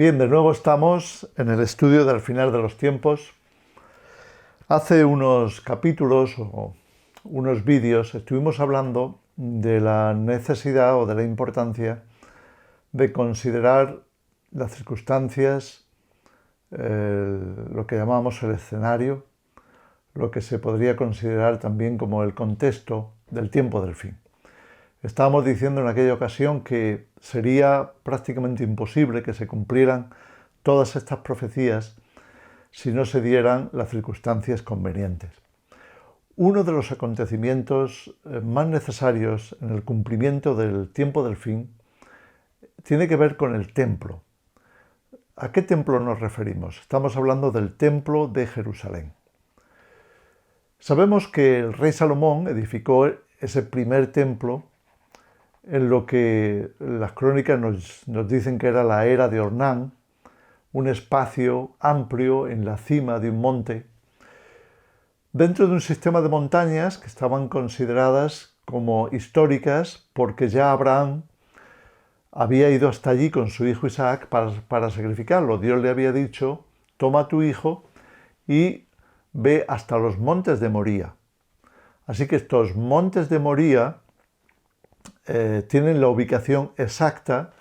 Bien, de nuevo estamos en el estudio del final de los tiempos. Hace unos capítulos o unos vídeos estuvimos hablando de la necesidad o de la importancia de considerar las circunstancias, lo que llamamos el escenario, lo que se podría considerar también como el contexto del tiempo del fin. Estábamos diciendo en aquella ocasión que sería prácticamente imposible que se cumplieran todas estas profecías si no se dieran las circunstancias convenientes. Uno de los acontecimientos más necesarios en el cumplimiento del tiempo del fin tiene que ver con el templo. ¿A qué templo nos referimos? Estamos hablando del templo de Jerusalén. Sabemos que el rey Salomón edificó ese primer templo en lo que las crónicas nos dicen que era la era de Ornán, un espacio amplio en la cima de un monte, dentro de un sistema de montañas que estaban consideradas como históricas porque ya Abraham había ido hasta allí con su hijo Isaac para sacrificarlo. Dios le había dicho, toma a tu hijo y ve hasta los montes de Moría. Así que estos montes de Moría tienen la ubicación exacta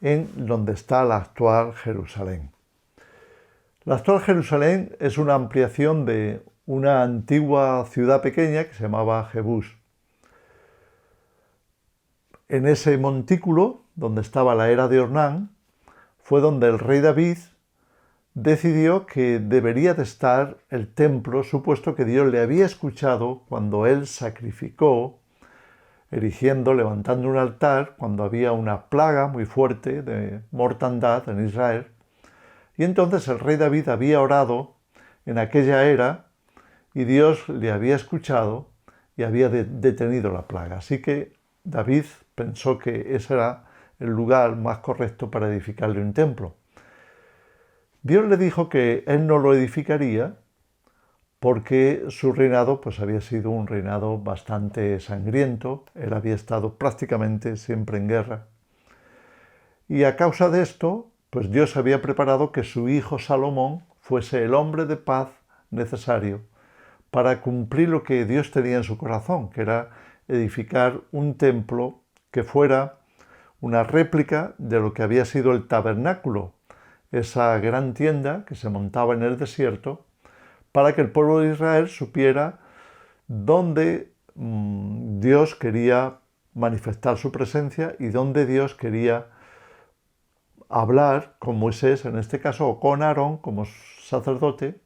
en donde está la actual Jerusalén. La actual Jerusalén es una ampliación de una antigua ciudad pequeña que se llamaba Jebús. En ese montículo, donde estaba la era de Ornán, fue donde el rey David decidió que debería de estar el templo, supuesto que Dios le había escuchado cuando él sacrificó, erigiendo, levantando un altar, cuando había una plaga muy fuerte de mortandad en Israel. Y entonces el rey David había orado en aquella era y Dios le había escuchado y había detenido la plaga. Así que David pensó que ese era el lugar más correcto para edificarle un templo. Dios le dijo que él no lo edificaría porque su reinado había sido un reinado bastante sangriento. Él había estado prácticamente siempre en guerra. Y a causa de esto, Dios había preparado que su hijo Salomón fuese el hombre de paz necesario para cumplir lo que Dios tenía en su corazón, que era edificar un templo que fuera una réplica de lo que había sido el tabernáculo, esa gran tienda que se montaba en el desierto, para que el pueblo de Israel supiera dónde Dios quería manifestar su presencia y dónde Dios quería hablar con Moisés, en este caso, o con Aarón como sacerdote.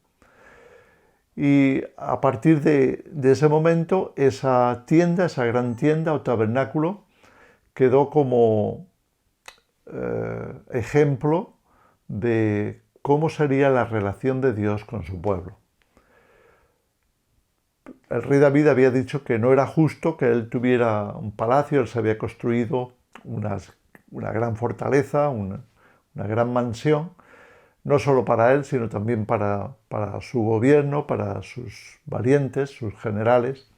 Y a partir de ese momento, esa tienda, esa gran tienda o tabernáculo, quedó como ejemplo de cómo sería la relación de Dios con su pueblo. El rey David había dicho que no era justo que él tuviera un palacio, él se había construido una gran fortaleza, una gran mansión, no solo para él, sino también para su gobierno, para sus valientes, sus generales.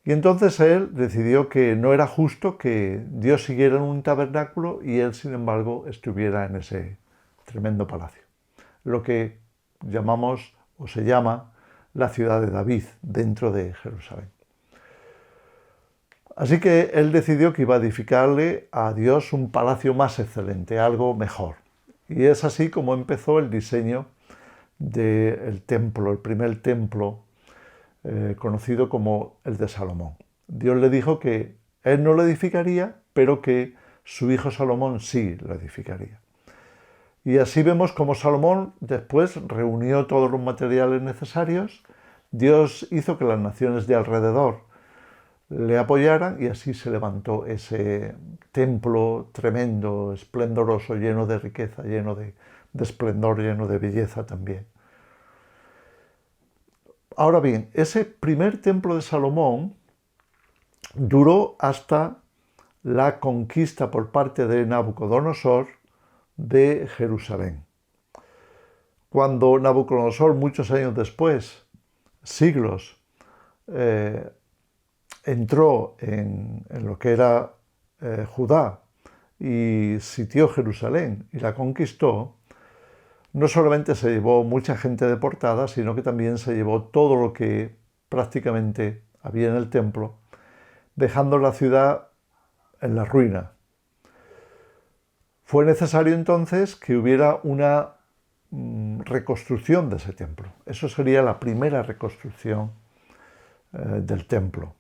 Y entonces él decidió que no era justo que Dios siguiera en un tabernáculo y él, sin embargo, estuviera en ese tremendo palacio. Lo que llamamos o se llama la ciudad de David, dentro de Jerusalén. Así que él decidió que iba a edificarle a Dios un palacio más excelente, algo mejor. Y es así como empezó el diseño del templo, el primer templo conocido como el de Salomón. Dios le dijo que él no lo edificaría, pero que su hijo Salomón sí lo edificaría. Y así vemos cómo Salomón después reunió todos los materiales necesarios. Dios hizo que las naciones de alrededor le apoyaran y así se levantó ese templo tremendo, esplendoroso, lleno de riqueza, lleno de esplendor, lleno de belleza también. Ahora bien, ese primer templo de Salomón duró hasta la conquista por parte de Nabucodonosor de Jerusalén. Cuando Nabucodonosor, muchos años después, siglos, entró en lo que era Judá y sitió Jerusalén y la conquistó, no solamente se llevó mucha gente deportada, sino que también se llevó todo lo que prácticamente había en el templo, dejando la ciudad en la ruina. Fue necesario entonces que hubiera una reconstrucción de ese templo. Eso sería la primera reconstrucción del templo.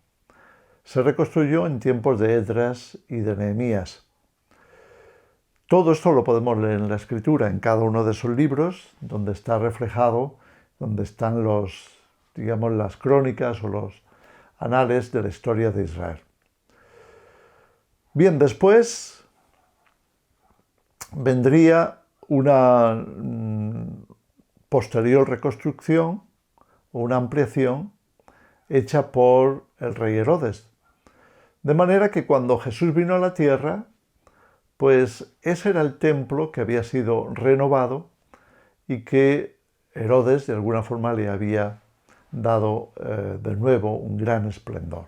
Se reconstruyó en tiempos de Esdras y de Nehemías. Todo esto lo podemos leer en la Escritura, en cada uno de esos libros, donde está reflejado, donde están las crónicas o los anales de la historia de Israel. Bien, después vendría una posterior reconstrucción o una ampliación hecha por el rey Herodes. De manera que cuando Jesús vino a la tierra, pues ese era el templo que había sido renovado y que Herodes de alguna forma le había dado de nuevo un gran esplendor.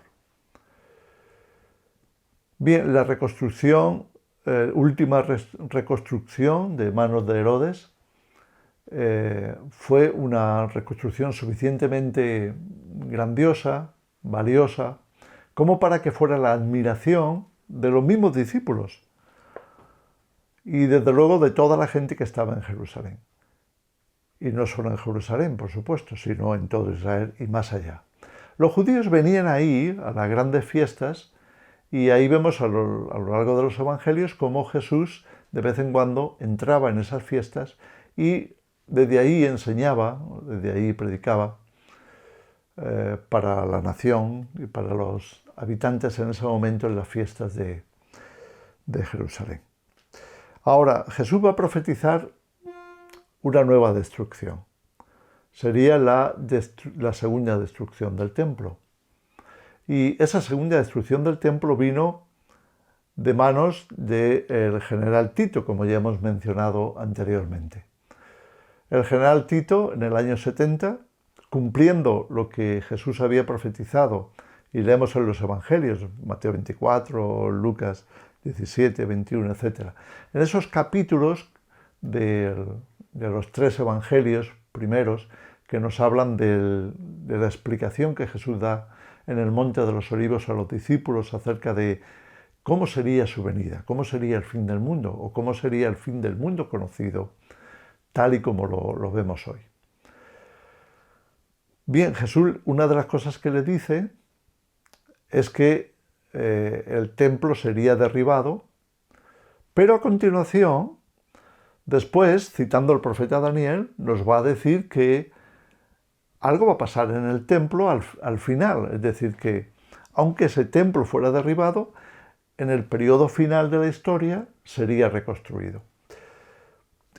Bien, la reconstrucción, última reconstrucción de manos de Herodes, fue una reconstrucción suficientemente grandiosa, valiosa, como para que fuera la admiración de los mismos discípulos y desde luego de toda la gente que estaba en Jerusalén. Y no solo en Jerusalén, por supuesto, sino en todo Israel y más allá. Los judíos venían ahí a las grandes fiestas y ahí vemos a lo largo de los evangelios cómo Jesús de vez en cuando entraba en esas fiestas y desde ahí enseñaba, desde ahí predicaba para la nación y para los habitantes en ese momento en las fiestas de Jerusalén. Ahora, Jesús va a profetizar una nueva destrucción. Sería la segunda destrucción del templo. Y esa segunda destrucción del templo vino de manos del general Tito, como ya hemos mencionado anteriormente. El general Tito, en el año 70, cumpliendo lo que Jesús había profetizado, y leemos en los evangelios, Mateo 24, Lucas 17, 21, etc. En esos capítulos de los 3 evangelios primeros que nos hablan de la explicación que Jesús da en el Monte de los Olivos a los discípulos acerca de cómo sería su venida, cómo sería el fin del mundo o cómo sería el fin del mundo conocido, tal y como lo vemos hoy. Bien, Jesús, una de las cosas que le dice es que el templo sería derribado, pero a continuación, después, citando al profeta Daniel, nos va a decir que algo va a pasar en el templo al final, es decir, que aunque ese templo fuera derribado, en el periodo final de la historia sería reconstruido.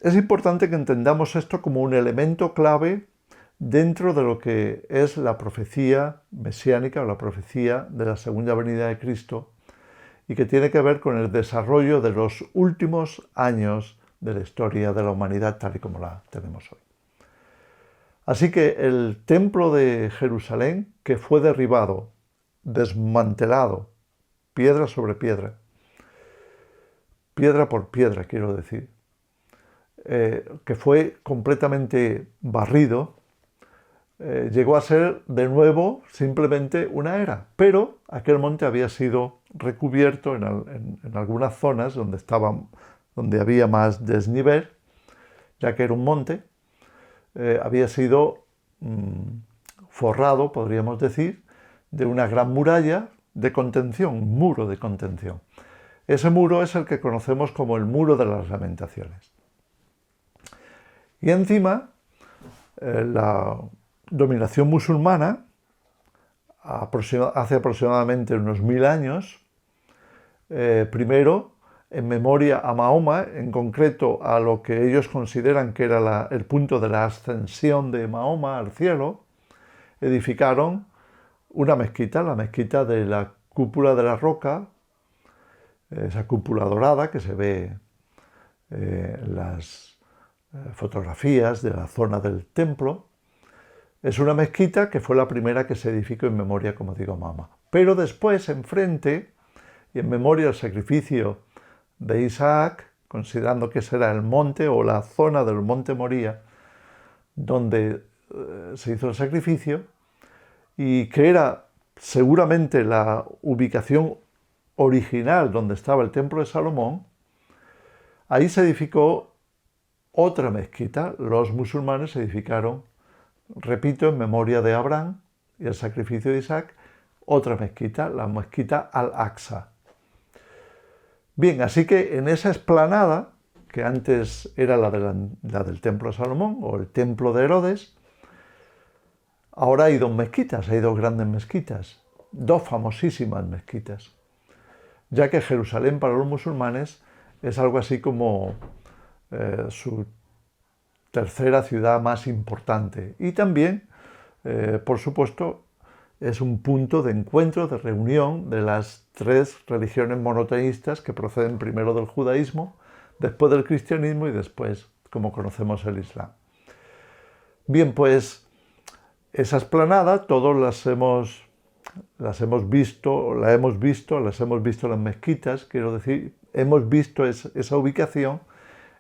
Es importante que entendamos esto como un elemento clave dentro de lo que es la profecía mesiánica o la profecía de la segunda venida de Cristo y que tiene que ver con el desarrollo de los últimos años de la historia de la humanidad tal y como la tenemos hoy. Así que el templo de Jerusalén, que fue derribado, desmantelado, piedra sobre piedra, piedra por piedra quiero decir, que fue completamente barrido, llegó a ser de nuevo simplemente una era, pero aquel monte había sido recubierto en algunas zonas donde había más desnivel, ya que era un monte, había sido forrado, podríamos decir, de una gran muralla de contención, un muro de contención. Ese muro es el que conocemos como el Muro de las Lamentaciones. Y encima, la dominación musulmana, hace aproximadamente unos 1000 años, primero, en memoria a Mahoma, en concreto a lo que ellos consideran que era el punto de la ascensión de Mahoma al cielo, edificaron una mezquita, la mezquita de la cúpula de la roca, esa cúpula dorada que se ve en las fotografías de la zona del templo. Es una mezquita que fue la primera que se edificó en memoria, como digo, a Mahoma. Pero después, enfrente, y en memoria del sacrificio de Isaac, considerando que ese era el monte o la zona del monte Moría donde se hizo el sacrificio, y que era seguramente la ubicación original donde estaba el templo de Salomón. Ahí se edificó otra mezquita. Los musulmanes edificaron, repito, en memoria de Abraham y el sacrificio de Isaac, otra mezquita, la mezquita Al-Aqsa. Bien, así que en esa explanada, que antes era la del templo de Salomón o el templo de Herodes, ahora hay dos mezquitas, hay dos grandes mezquitas, dos famosísimas mezquitas, ya que Jerusalén para los musulmanes es algo así como su tercera ciudad más importante, y también, por supuesto, es un punto de encuentro, de reunión de las tres religiones monoteístas que proceden primero del judaísmo, después del cristianismo y después, como conocemos, el islam. Bien, pues esa explanada todos las hemos visto en las mezquitas, quiero decir, hemos visto esa ubicación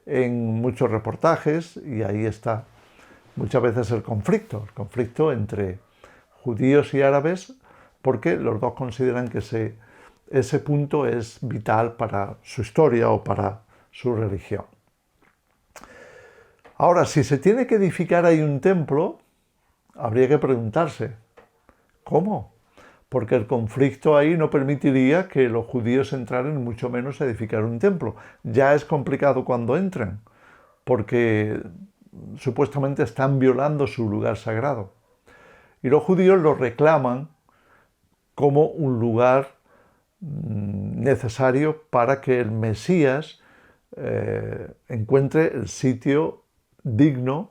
en muchos reportajes, y ahí está muchas veces el conflicto entre judíos y árabes, porque los dos consideran que ese punto es vital para su historia o para su religión. Ahora, si se tiene que edificar ahí un templo, habría que preguntarse, ¿cómo? Porque el conflicto ahí no permitiría que los judíos entraran, y mucho menos edificar un templo. Ya es complicado cuando entran, porque supuestamente están violando su lugar sagrado. Y los judíos lo reclaman como un lugar necesario para que el Mesías encuentre el sitio digno,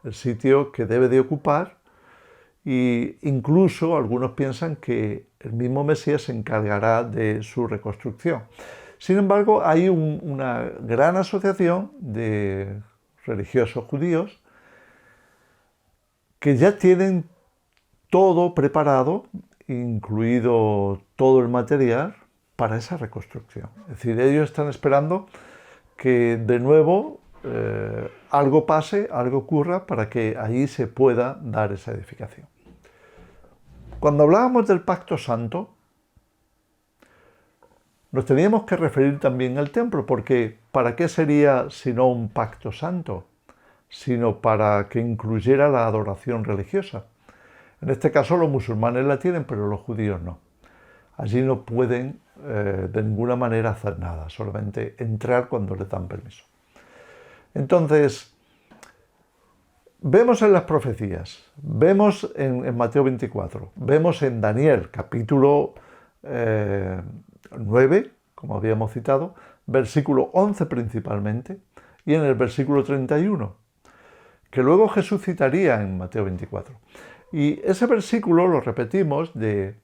el sitio que debe de ocupar, e incluso algunos piensan que el mismo Mesías se encargará de su reconstrucción. Sin embargo, hay una gran asociación de religiosos judíos que ya tienen todo preparado, incluido todo el material, para esa reconstrucción. Es decir, ellos están esperando que de nuevo algo pase, algo ocurra, para que allí se pueda dar esa edificación. Cuando hablábamos del Pacto Santo, nos teníamos que referir también al templo, porque ¿para qué sería sino un pacto santo? Sino para que incluyera la adoración religiosa. En este caso los musulmanes la tienen, pero los judíos no. Allí no pueden de ninguna manera hacer nada, solamente entrar cuando les dan permiso. Entonces, vemos en las profecías, vemos en Mateo 24, vemos en Daniel, capítulo 9, como habíamos citado, versículo 11 principalmente, y en el versículo 31, que luego Jesús citaría en Mateo 24. Y ese versículo, lo repetimos, de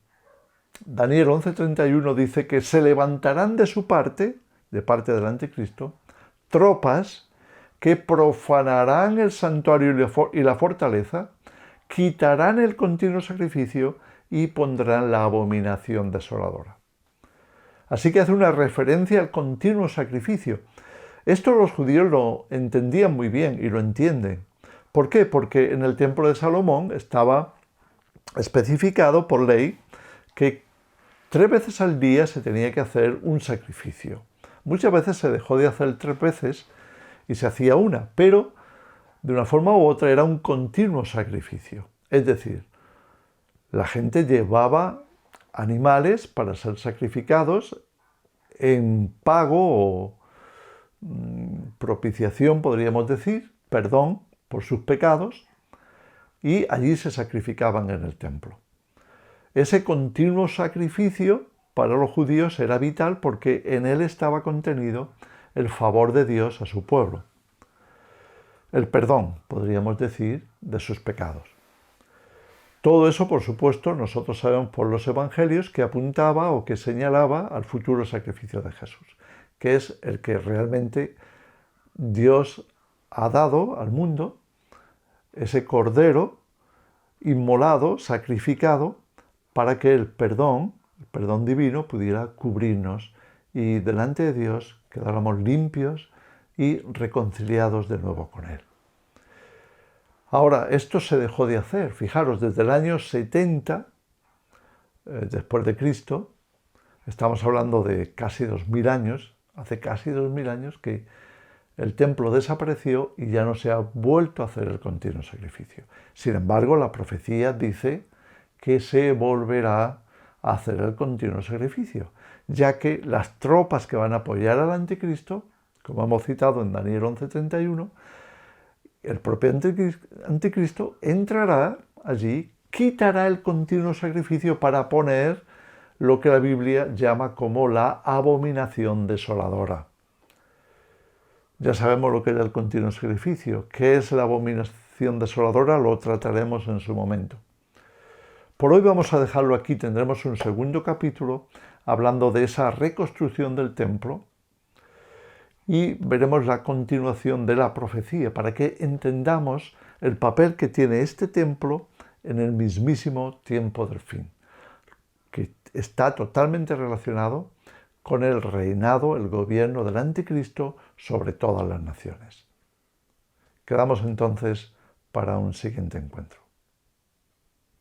Daniel 11:31, dice que se levantarán de su parte, de parte del anticristo, tropas que profanarán el santuario y la fortaleza, quitarán el continuo sacrificio y pondrán la abominación desoladora. Así que hace una referencia al continuo sacrificio. Esto los judíos lo entendían muy bien y lo entienden. ¿Por qué? Porque en el templo de Salomón estaba especificado por ley que 3 veces al día se tenía que hacer un sacrificio. Muchas veces se dejó de hacer 3 veces y se hacía una, pero de una forma u otra era un continuo sacrificio. Es decir, la gente llevaba animales para ser sacrificados en pago o propiciación, podríamos decir, perdón por sus pecados, y allí se sacrificaban en el templo. Ese continuo sacrificio para los judíos era vital porque en él estaba contenido el favor de Dios a su pueblo. El perdón, podríamos decir, de sus pecados. Todo eso, por supuesto, nosotros sabemos por los evangelios que apuntaba o que señalaba al futuro sacrificio de Jesús, que es el que realmente Dios ha dado al mundo, ese cordero inmolado, sacrificado, para que el perdón divino pudiera cubrirnos y delante de Dios quedáramos limpios y reconciliados de nuevo con Él. Ahora, esto se dejó de hacer. Fijaros, desde el año 70 después de Cristo, estamos hablando de casi 2000 años, hace casi 2000 años que el templo desapareció y ya no se ha vuelto a hacer el continuo sacrificio. Sin embargo, la profecía dice que se volverá a hacer el continuo sacrificio, ya que las tropas que van a apoyar al anticristo, como hemos citado en Daniel 11:31, el propio anticristo entrará allí, quitará el continuo sacrificio para poner lo que la Biblia llama como la abominación desoladora. Ya sabemos lo que es el continuo sacrificio. ¿Qué es la abominación desoladora? Lo trataremos en su momento. Por hoy vamos a dejarlo aquí. Tendremos un segundo capítulo hablando de esa reconstrucción del templo y veremos la continuación de la profecía para que entendamos el papel que tiene este templo en el mismísimo tiempo del fin, que está totalmente relacionado con el reinado, el gobierno del anticristo sobre todas las naciones. Quedamos entonces para un siguiente encuentro.